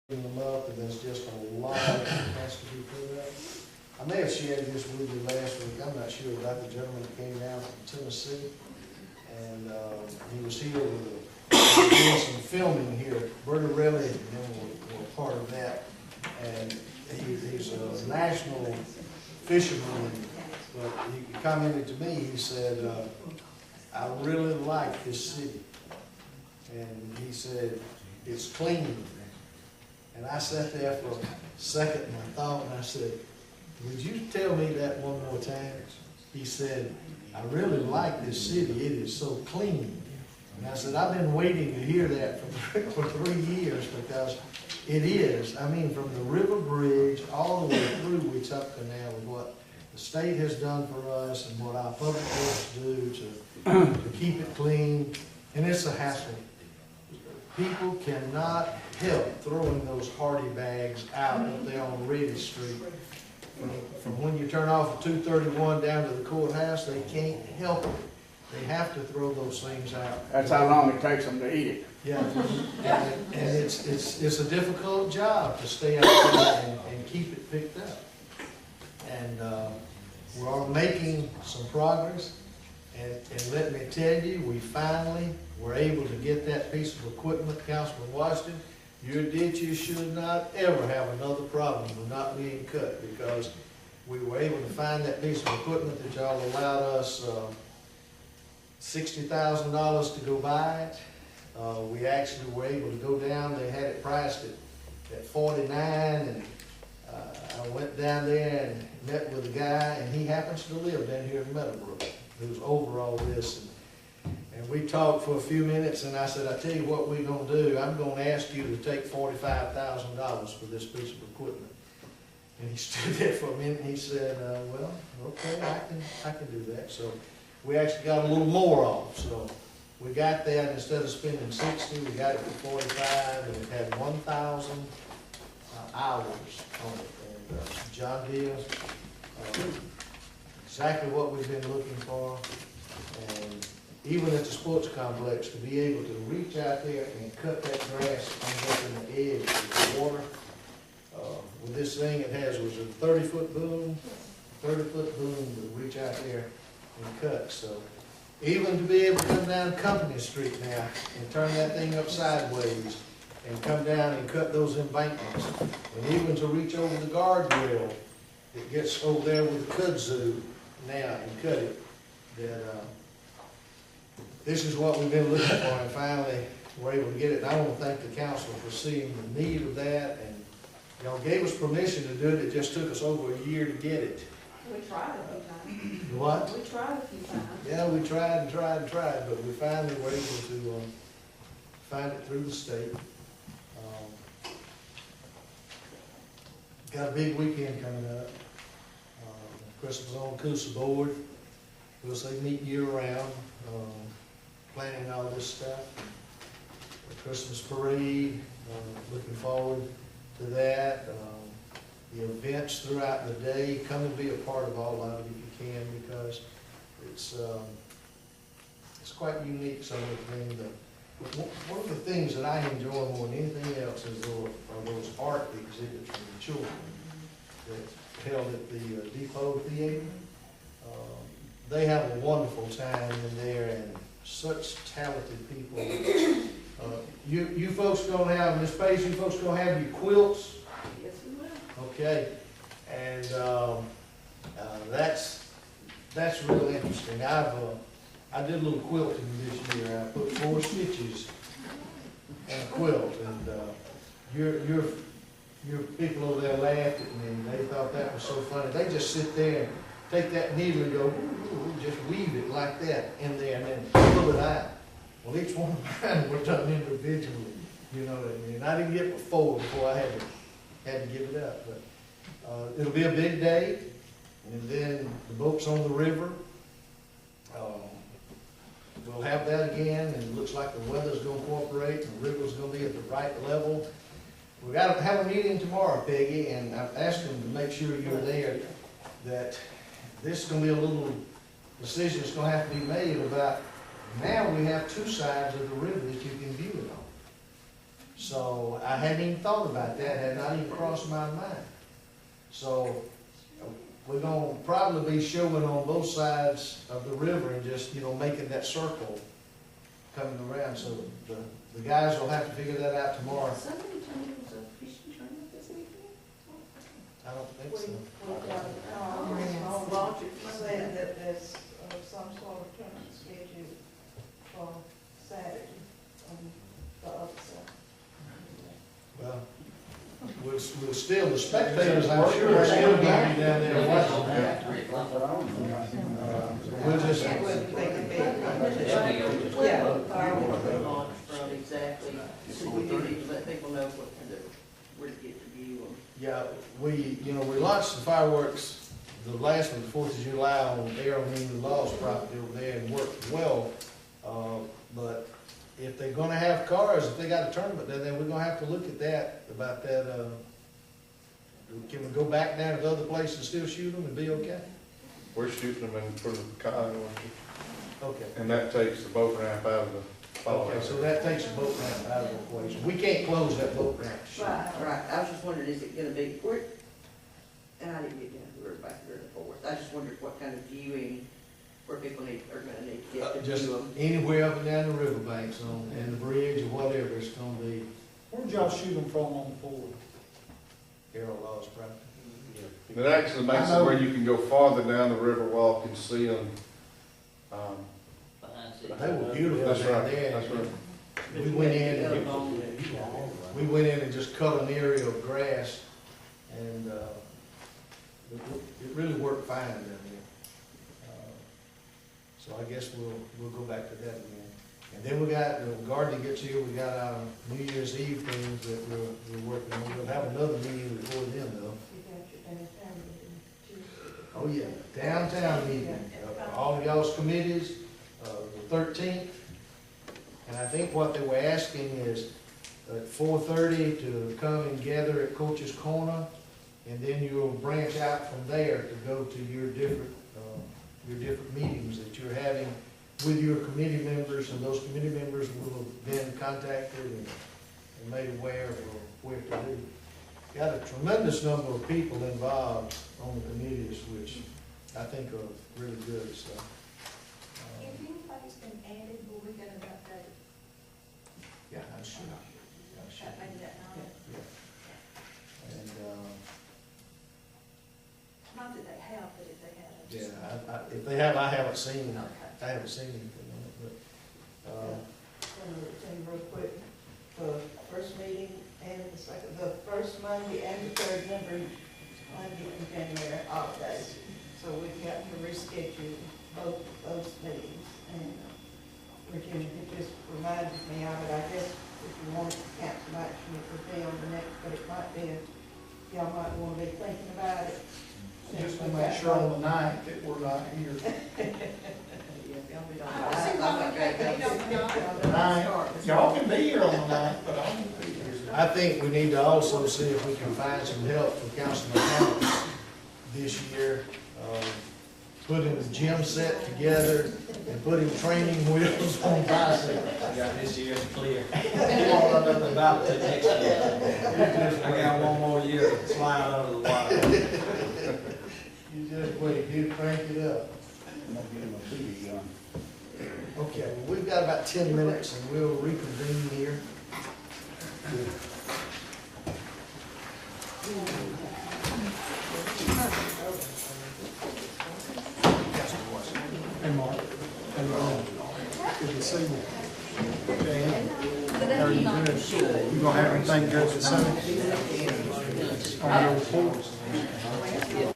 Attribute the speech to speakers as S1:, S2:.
S1: them up, and there's just a lot that has to be put up. I may have shared this with you last week, I'm not sure, about the gentleman that came down from Tennessee, and he was here doing some filming here. Berta Relly and him were part of that, and he's a national fisherman, but he commented to me, he said, I really like this city, and he said, it's clean. And I sat there for a second and I thought, and I said, would you tell me that one more time? He said, I really like this city. It is so clean. And I said, I've been waiting to hear that for 3 years, because it is. I mean, from the river bridge all the way through Wetumpka Canal, with what the state has done for us and what our public works do to keep it clean. And it's a hassle. People cannot help throwing those Hardy bags out up there on Reddy Street. From when you turn off at 231 down to the courthouse, they can't help it. They have to throw those things out.
S2: That's how long it takes them to eat it.
S1: Yeah, and it's a difficult job to stay out there and keep it picked up. And we're all making some progress. And let me tell you, we finally were able to get that piece of equipment, Councilman Washington. Your ditches should not ever have another problem with not being cut, because we were able to find that piece of equipment that y'all allowed us $60,000 to go buy it. We actually were able to go down. They had it priced at $49, and I went down there and met with a guy, and he happens to live down here in Meadowbrook, who's over all this. And we talked for a few minutes, and I said, I tell you what we're going to do. I'm going to ask you to take $45,000 for this piece of equipment. And he stood there for a minute, and he said, well, okay, I can do that. So we actually got a little more off. So we got that, and instead of spending 60, we got it for 45, and it had 1,000 hours on it. And John Deere, exactly what we've been looking for. And even at the sports complex, to be able to reach out there and cut that grass up in the edge of the water. With this thing, it was a 30-foot boom, 30-foot boom to reach out there and cut. So even to be able to come down Company Street now and turn that thing up sideways and come down and cut those embankments, and even to reach over the guardrail that gets over there with the kudzu now and cut it, that this is what we've been looking for, and finally we're able to get it. And I want to thank the council for seeing the need of that, and y'all gave us permission to do it. It just took us over a year to get it.
S3: We tried a few times.
S1: What?
S3: We tried a few times.
S1: Yeah, we tried and tried and tried, but we finally were able to find it through the state. Got a big weekend coming up. Christmas on Coosa Board. We'll say meet year round. Planning all this stuff. The Christmas parade, looking forward to that. The events throughout the day, come and be a part of all of it if you can, because it's quite unique, some of the things that, one of the things that I enjoy more than anything else is those art exhibits for the children that held at the Depot Theater. They have a wonderful time in there, and such talented people. You folks gonna have, Miss Pace, you folks gonna have your quilts?
S3: Yes, we will.
S1: Okay, and that's really interesting. I did a little quilting this year. I put 4 stitches in a quilt, and your people over there laughed at me. They thought that was so funny. They just sit there and take that needle and go, ooh, just weave it like that in there and then pull it out. Well, each one of mine were done individually, you know what I mean? I didn't get 4 before I had to give it up. But it'll be a big day, and then the boat's on the river. We'll have that again, and it looks like the weather's going to cooperate, and the river's going to be at the right level. We've got to have a meeting tomorrow, Peggy, and I've asked them to make sure you're there, that this is going to be a little decision that's going to have to be made about, now we have 2 sides of the river that you can view it on. So I hadn't even thought about that, had not even crossed my mind. So we're gonna probably be showing on both sides of the river and just, making that circle coming around. So the guys will have to figure that out tomorrow.
S3: Somebody told me it was a fishing tournament this weekend.
S1: I don't think so.
S4: We got on logic saying that there's some sort of tournament scheduled for Saturday on the other side.
S1: Well, we'll still, the spectators, I'm sure, are still gonna be down there watching. We'll just,
S4: It wouldn't make a big.
S5: Launch from exactly, so we do need to let people know where to get to view them.
S1: yeah, we launched the fireworks, the last one, the 4th of July, on Arrowhead Law's property over there, and worked well. But if they're gonna have cars, if they got a tournament, then we're gonna have to look at that, about that, can we go back down to the other place and still shoot them and be okay?
S6: We're shooting them in for the kayak,
S1: Okay.
S6: and that takes the boat ramp out of the fall.
S1: Okay, so that takes the boat ramp out of the equation. We can't close that boat ramp.
S5: Right, I was just wondering, is it gonna be, and I didn't get down to the river back there in the fourth, I just wondered what kind of viewing, where people are gonna need to get to
S1: Just
S5: view them.
S1: anywhere up and down the riverbanks and the bridge or whatever, it's gonna be
S2: Where'd y'all shoot them from on the Ford?
S1: Arrow Law's property.
S6: It actually makes it where you can go farther down the river walk and see them.
S1: They were beautiful
S6: That's
S1: down
S6: right,
S1: there.
S6: that's right.
S1: We went in and just cut an area of grass, and it really worked fine down there. So I guess we'll go back to that again. And then we got, when Gardner gets here, we got our New Year's Eve things that we're working on. We'll have another meeting before then, though.
S4: You got your downtown meeting Tuesday.
S1: Oh, yeah, downtown meeting, all of y'all's committees, the 13th. And I think what they were asking is at 4:30 to come and gather at Coach's Corner, and then you'll branch out from there to go to your different meetings that you're having with your committee members, and those committee members will have been contacted and made aware of where to do. Got a tremendous number of people involved on the committees, which I think are really good, so.
S3: If anybody's been added, will we get an update?
S1: Yeah, I'm sure. I'm sure.
S3: Maybe that night?
S1: Yeah. And,
S3: Not that they have, but if they have.
S1: yeah, if they have, I haven't seen,
S3: Okay.
S1: I haven't seen anything on it, but,
S4: Gonna return real quick, the first meeting and the second, the first Monday and the third Monday in January, holidays. So we've got to reschedule both of those meetings, and Virginia had just reminded me of it. I guess if you want council action, it would be on the next, but it might be, y'all might wanna be thinking about it.
S2: Just to make sure on the 9th that we're not here. Y'all can be here on the 9th, but I won't be here.
S1: I think we need to also see if we can find some help for Councilman Thomas this year. Putting the gym set together and putting training wheels on bicycles.
S7: I got this year clear. I don't know nothing about it next year. I got one more year to slide out of the water.
S1: You just wait, you crank it up.
S2: I'm gonna get him a BB gun.
S1: Okay, well, we've got about 10 minutes and we'll reconvene here.
S2: Hey, Mark. Hey, Ron. Good to see you. Jane, how are you doing? You gonna have anything good to say? On your report?